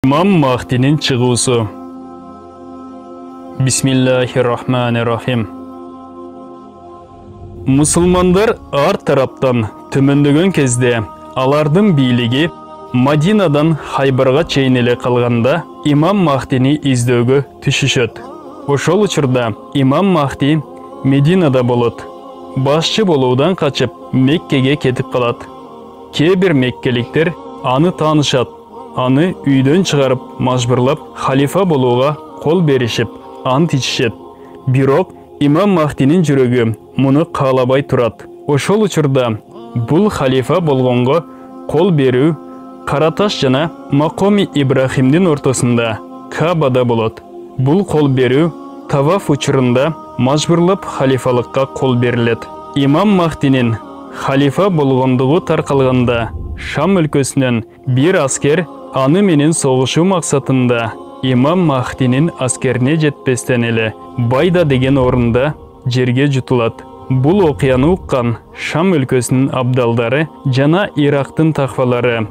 İmam Mahdi'nin çıgısı. Bismillahirrahmanirrahim. Müslümanlar ар тараптан төмөндөгөн кезде алардын бийлиги Мадинадан Хайбарга чейин эле калганда Имам Махдини издөөгө түшүшөт. Ошол учурда Имам Махди Мединада болот. Башчы болуудан качып Меккеге кетип калат. Кээ бир меккеликтер аны таанышат. Аны үйдөн чыгарып, мажбурлап халифа болууга кол беришип, ант ичишет. Бирок Имам Махдинин жүрөгү муну каалабай турат. Ошол учурда бул халифа болгонго кол берүү Караташ жана Макоми Ибрахимдин ортосунда Кабада болот. Бул кол берүү таваф учурунда мажбурлап халифалыкка кол берилет. Имам Махдинин халифа болгондугу таркалганда Шам өлкөсүнөн бир аскер аны менен согушуу максатында Имам Махдинин аскерине жетпестен эле Байда деген орунда жерге жутулат. Бул окуяны уккан Шам өлкөсүнүн абдалдары жана Ирактын такфалары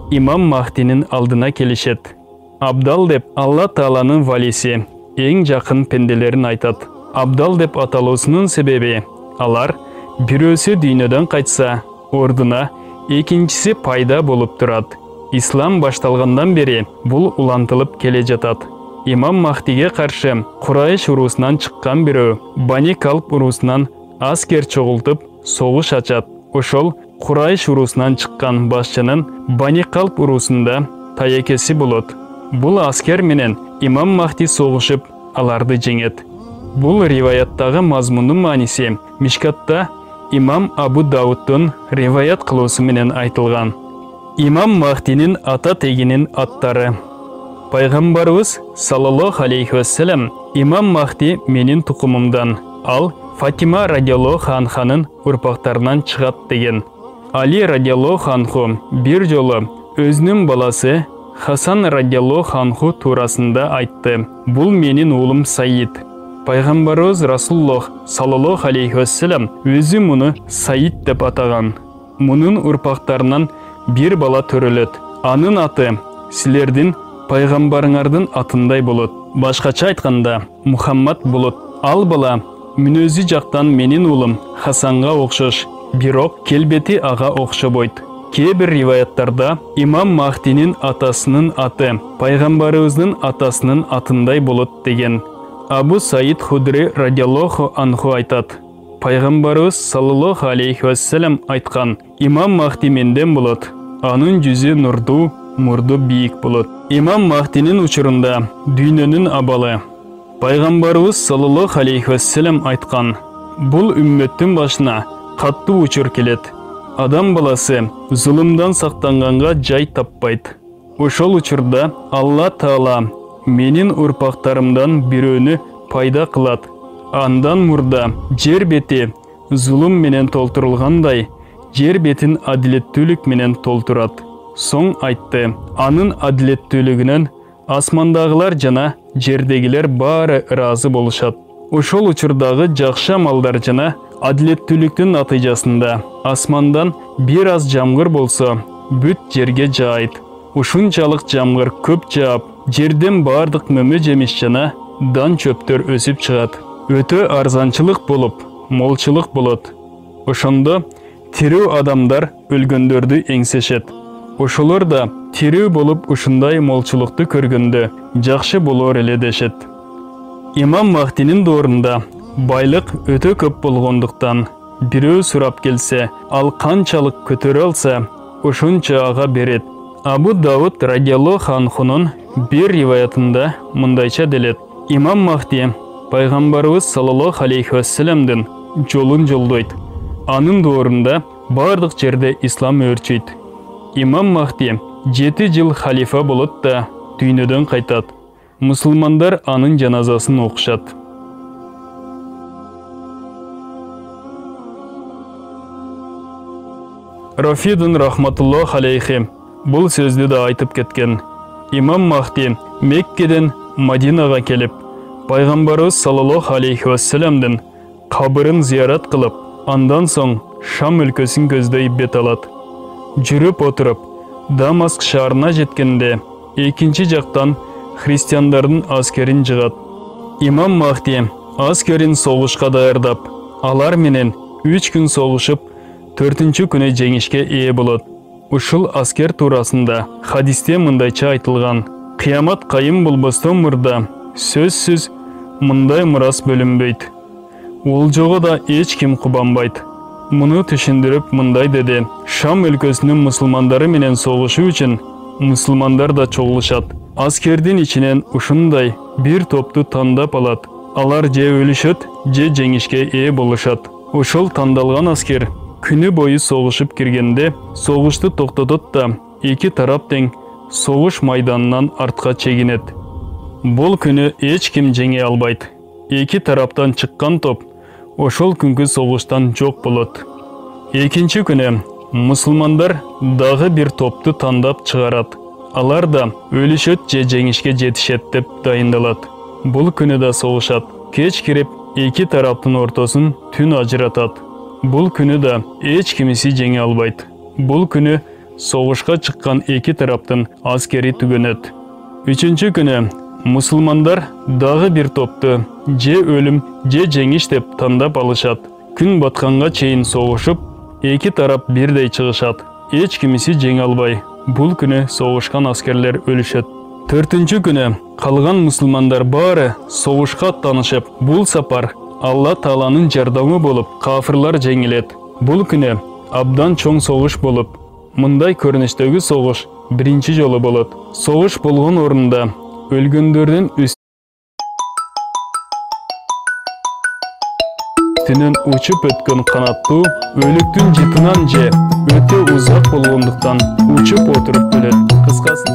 Имам Махдинин алдына келишет. Абдал деп Алла Тааланын валиси эң жакын пенделерин айтат. Абдал деп аталуусунун себеби алар бирөөсү дүйнөдөн кайтса, ордуна экинчиси пайда болуп турат. Ислам башталгандан бери бул улантылып келе жатат. Имам Махдиге каршы Курайш уруусунан чыккан бирөө Бани Калб уруусунан аскер чогултуп согуш ачат. Ошол Курайш уруусунан чыккан башчынын Бани Калб уруусунда таекеси болот. Бул аскер менен Имам Махди согушуп, аларды жеңет. Бул риваяттагы мазмундун мааниси Мишкатта Имам Абу Дауттун риваят кылуусу менен айтылган. Имам Махдинин ата тегинин аттары. Пайгамбарыбыз саллаллаху алейхи вассалам Имам Махди менин тукумумдан, ал Фатима радиаллаху анханын урпактарынан чыгат деген. Али радиаллаху анху бир жолу өзүнүн баласы Хасан радиаллаху анху туурасында айтты. Бул менин уулум Саид. Пайгамбарыбыз Расулуллах саллаллаху алейхи вассалам өзү муну Саид деп атаган. Мунун урпактарынан бир бала төрөлөт. Анын аты силердин пайгамбарыңардын атындай болот. Башкача айтканда Мухаммад болот. Ал бала мүнөзү жактан менин уулум Хасанга окшош, бирок келбети ага окшобойт. Кээ бир риваяттарда Имам Махдинин атасынын аты пайгамбарыбыздын атасынын атындай болот деген. Абу Саид Худри радиаллаху анху айтат. Пайгамбарыбыз саллаллаху алейхи вассалам айткан: Имам Махди менден болот. Анын жүзү нурдуу, мурду бийик болот. Имам Махдинин учурунда дүйнөнүн абалы. Пайгамбарыбыз саллаллаху алейхи вассалам айткан: бул үммөттүн башына каттуу учур келет. Адам баласы зулумдан сактанганга жай таппайт. Ошол учурда Алла Таала менин урпактарымдан бирөөнү пайда кылат. Андан мурда жер бети зулум менен толтурулгандай, жер бетин адилеттүүлүк менен толтурат. Соң айтты: анын адилеттүүлүгүнөн асмандагылар жана жердегилер баары ыраазы болушат. Ошол учурдагы жакшы амалдар жана адилеттүүлүктүн натыйжасында асмандан бир аз жамгыр болсо, бүт жерге жаайт. Ушунчалык жамгыр көп жаап, жерден бардык мөмө жемиш жана дан чөптөр өсүп чыгат. Өтө арзанчылык болуп, молчулук болот. Ошондо тирүү адамдар өлгөндөрдү эңсешет. Ошолор да тирүү болуп ушундай молчулукту көргөндө жакшы болор эле дешет. Имам Махдинин доорунда байлык өтө көп болгондуктан бирөө сурап келсе, ал канчалык көтөрө алса, ошончо ага берет. Абу Дауд радиаллаху анхунун бир риваятында мындайча делет: Имам Махди пайгамбарыбыз саллаллаху алейхи вассаламдын жолун жолдойт. Анын доорунда бардык жерде ислам өрчүйт. Имам Махди 7 жыл халифа болот да дүйнөдөн кайтат. Мусулмандар анын жаназасын окушат. Рафидун рахматуллах алейхи бул сөздү да айтып кеткен. Имам Махди Меккеден Мадинага келип, пайгамбарыбыз саллаллаху алейхи вассаламдын кабырын зиярат кылып, андан соң Шам өлкөсүн көздөй бет алат. Жүрүп отуруп Дамаск шаарына жеткенде экинчи жактан христиандардын аскерин жыгат. Имам Махди аскерин согушка даярдап, алар менен 3 күн согушуп, 4-чү күнү жеңишке ээ болот. Ушул аскер туурасында хадисте мындайча айтылган: кыямат кайым болбостон мурда сөзсүз мындай мурас бөлүнбөйт. Олжого да эч ким кубанбайт. Муну түшүндүрүп мындай деди: Шам өлкөсүнүн мусулмандары менен согушу үчүн мусулмандар да чогулушат. Аскердин ичинен ушундай бир топту тандап алат. Алар же өлүшөт, же жеңишке ээ болушат. Ошол тандалган аскер күнү бою согушуп киргенде согушту токтотот да эки тарап тең согуш майданынан артка чегинет. Бул күнү эч ким жеңе албайт. Эки тараптан чыккан топ ошол күнгү согуштан жок болот. Экинчи күнү мусулмандар дагы бир топту тандап чыгарат. Алар да өлүшөт же жеңишке жетишет деп дайындалат. Бул күнү да согушат. Кеч кирип эки тараптын ортосун түн ажыратат. Бул күнү да эч кимиси жеңе албайт. Бул күнү согушка чыккан эки тараптын аскери түгөнөт. Үчүнчү күнү мусулмандар дагы бир топту же өлүм, же жеңиш деп тандап алышат. Күн батканга чейин согушуп, эки тарап бирдей чыгышат. Эч кимиси жеңе албай, бул күнү согушкан аскерлер өлүшөт. 4-чү күнү калган мусулмандар баары согушка аттанышып, бул сапар Алла Тааланын жардамы болуп, кафырлар жеңилет. Бул күнү абдан чоң согуш болуп, мындай көрүнүштөгү согуш биринчи жолу болот. Согуш болгон орунда өлгөндөрдүн үстүнөн учуп өткөн канаттуу өлүктүн жытынан же өтө узак болгондуктан учуп отуруп өлөт. Кыскасы,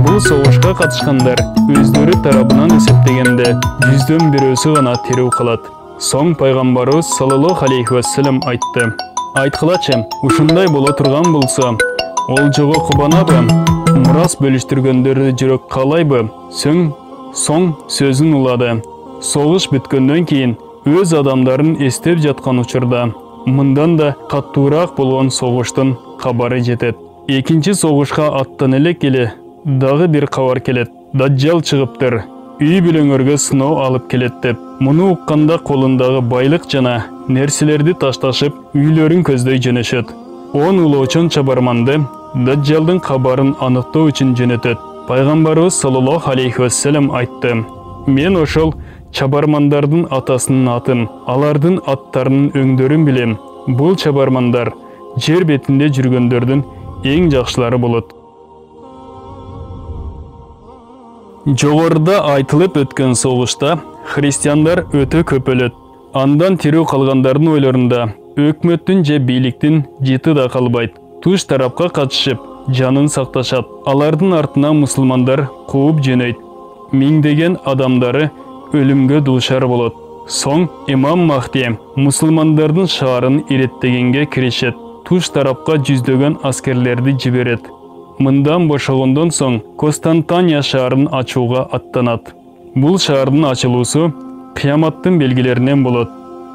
бул согушка катышкандар өздөрү тарабынан эсептегенде 100дөн бирөөсү гана тирүү калат. Соң пайгамбарыбыз саллаллаху алейхи вассалам айтты: айткылачы, ушундай боло турган болсо, олжого кубанабы? Мурас бөлүштүргөндөрдү жүрөк каалайбы? Соң сөзүн улады: согуш бүткөндөн кийин өз адамдарын эстеп жаткан учурда мындан да каттуураак болгон согуштун кабары жетет. Экинчи согушка аттан элек эле дагы бир кабар келет: Даджал чыгыптыр, үй бүлөңөргө сыноо алып келет деп. Муну укканда колундагы байлык жана нерселерди ташташып, үйлөрүн көздөй жөнөшөт. 10 улоочон чабарманды Даджалдын кабарын аныктоо үчүн жөнөтөт. Пайгамбарыбыз саллаллаху алейхи вассалам айтты: мен ошол чабармандардын атасынын атын, алардын аттарынын өңдөрүн билем. Бул чабармандар жер бетинде жүргөндөрдүн эң жакшылары болот. Жогоруда айтылып өткөн согушта христиандар өтө көп өлөт. Андан тирүү калгандардын ойлорунда өкмөттүн же бийликтин жыты да калбайт. Туш тарапка катышып, жанын сакташат. Алардын артынан мусулмандар кууп жөнөйт. Миңдеген адамдары өлүмгө дуушар болот. Соң имам Махди мусулмандардын шаарын иреттегенге киришет. Туш тарапка 100дөгөн аскерлерди жиберет. Мындан бошогондон соң Константиния шаарын ачууга аттанат. Бул шаардын ачылуусу кыяматтын белгилеринен болот.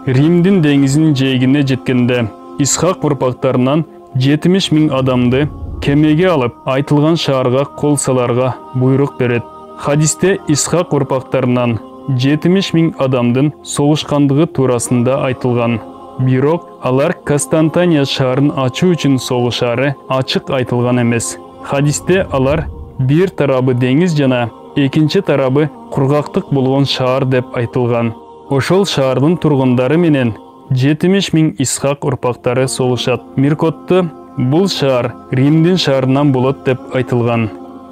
Римдин деңизинин жээгине жеткенде Исхак урпактарынан 70 000 адамды кемеге алып, айтылган шаарга кол саларга буйрук берет. Хадисте Исхак урпактарынан 70 000 адамдын согушкандыгы туурасында айтылган. Бирок алар Константиния шаарын ачуу үчүн согушары ачык айтылган эмес. Хадисте алар бир тарабы деңиз жана экинчи тарабы кургактык болгон шаар деп айтылган. Ошол шаардын тургундары менен 70 000 Исхак урпактары согушат. Миркотто бул шаар Римдин шаарынан болот деп айтылган.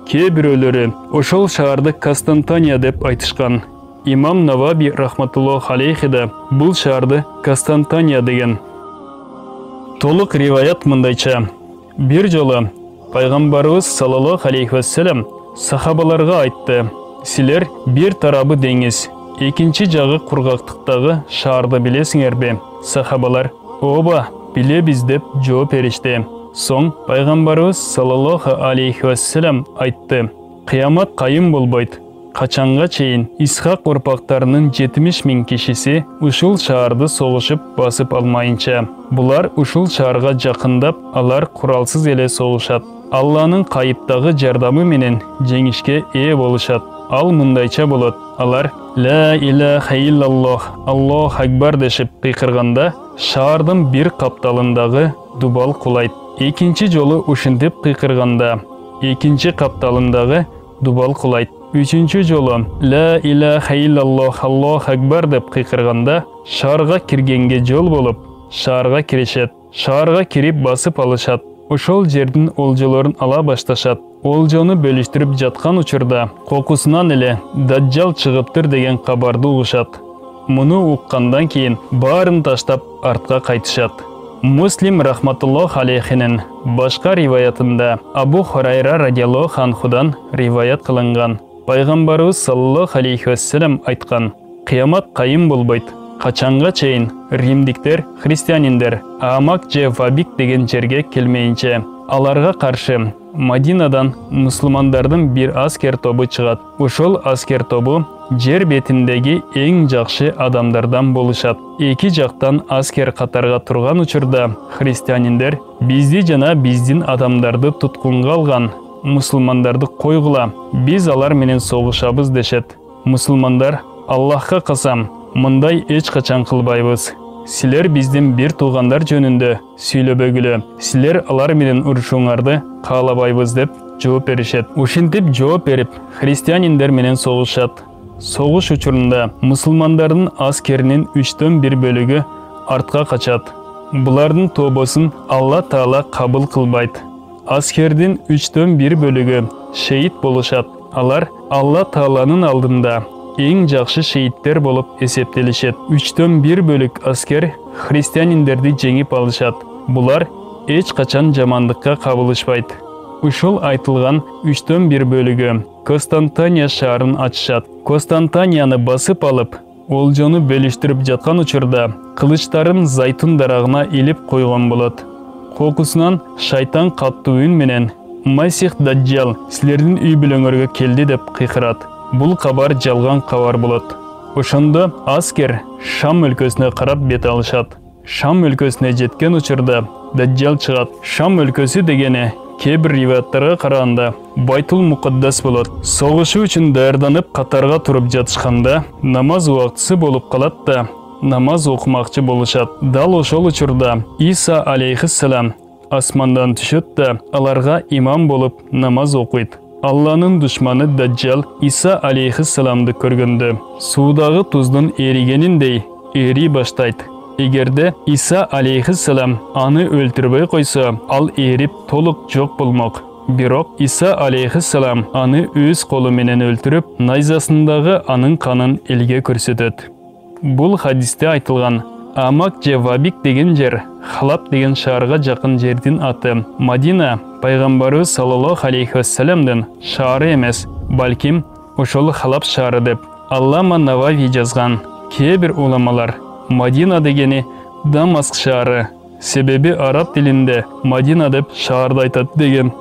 Кээ бирөөлөрү ошол шаарды Константиния деп айтышкан. Имам Наваби рахматуллаху алейхи да бул шаарды Константиния деген. Толук риваят мындайча: бир жолу пайгамбарыбыз саллаллаху алейхи вассалам сахабаларга айтты: силер бир тарабы деңиз, экинчи жагы кургактыктагы шаарды билесиңерби? Сахабалар: ооба, билебиз деп жооп беришти. Соң пайгамбарыбыз саллаллаху алейхи вассалам айтты: кыямат кайым болбойт. Качанга чейин Исхак урпактарынын 70 000 кишиси ушул шаарды согушуп басып алмайынча. Булар ушул шаарга жакындап, алар куралсыз эле согушат. Алланың кайыптагы жардамы менен жеңишке ээ болушат. Ал мындайча болот. Алар ла илаха иллаллах, Аллах акбар дешип кыйкырганда, шаардын бир капталындагы дубал кулайт. Экинчи жолу ушинтип кыйкырганда, экинчи капталындагы дубал кулайт. Үчүнчү жолу ла илаха иллаллах, Аллах акбар деп кыйкырганда, шаарга киргенге жол болуп, шаарга киришет. Шаарга кирип басып алышат. Ошол жердин олжолорун ала башташат. Олжону бөлүштүрүп жаткан учурда кокусунан эле Даджал чыгыптыр деген кабарды угушат. Муну уккандан кийин баарын таштап артка кайтышат. Муслим рахматуллах алейхинин башка риваятында Абу Хурайра радиаллаху анхудан риваят кылынган. Пайгамбарыбыз саллаллаху алейхи вассалам айткан: "Кыямат кайым болбойт. Качанга чейин римдиктер, христианиндер Амак же Вабик деген жерге келмейинче, аларга каршы Мадинадан мусулмандардын бир аскер тобу чыгат. Ошол аскер тобу жер бетиндеги эң жакшы адамдардан болушат. Эки жактан аскер катарга турган учурда христианиндер бизди жана биздин адамдарды туткунга алган мусулмандарды койгула, биз алар менен согушабыз дешет. Мусулмандар: "Аллахка касам, мындай эч качан кылбайбыз. Силер биздин бир туугандар жөнүндө сүйлөбөгүлө, силер алар менен урушуңарды каалабайбыз" деп жооп беришет. Ушинтип жооп берип, христианиндер менен согушат. Согуш учурунда мусулмандардын аскеринин 3/1 бөлүгү артка качат. Булардын тобосун Алла Таала кабыл кылбайт. Аскердин 3/1 бөлүгү шейит болушат. Алар Алла Тааланын алдында эң жакшы шейиттер болуп эсептелишет. 3/1 бөлүк аскер христианиндерди жеңип алышат. Булар эч качан жамандыкка кабылышпайт. Ушул айтылган 3/1 бөлүгү Константиния шаарын ачышат. Константинияны басып алып, олжону бөлүштүрүп жаткан учурда кылычтарын Зайтун дарагына илип койгон болот. Кокусунан шайтан каттуу үн менен: "Масих Даджал силердин үй бүлөңөргө келди" деп кыйкырат. Бул кабар жалган кабар болот. Ошондо аскер Шам өлкөсүнө карап бет алышат. Шам өлкөсүнө жеткен учурда Даджал чыгат. Шам өлкөсү дегени кээ бир риваяттарга караганда Байтул Мукаддас болот. Согушу үчүн даярданып катарга туруп жатышканда намаз убактысы болуп калат да намаз окумакчы болушат. Дал ошол учурда Иса алейхиссалам асмандан түшөт да аларга имам болуп намаз окуйт. Алланын душманы Даджал Иса алейхиссаламды көргөндө суудагы туздун эригениндей эри баштайт. Эгерде Иса алейхиссалам аны өлтүрбөй койсо, ал эрип толук жок болмок. Бирок Иса алейхиссалам аны өз колу менен өлтүрүп, найзасындагы анын канын элге көрсөтөт. Бул хадисте айтылган Амак же Вабик деген жер Халаб деген шаарга жакын жердин аты. Мадина пайгамбарыбыз саллаллаху алейхи вассаламдын шаары эмес, балким ошол Халаб шаары деп Аллама Навави жазган. Кээ бир уламалар Мадина дегени Дамаск шаары, себеби араб тилинде Мадина деп шаарды айтат деген.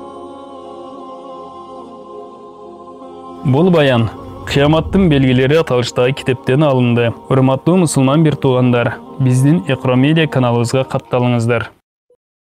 Бул баян Кыяматтын белгилери аталыштагы китептен алынды. Урматтуу мусулман бир туугандар, биздин Экромедиа каналыбызга катталыңыздар.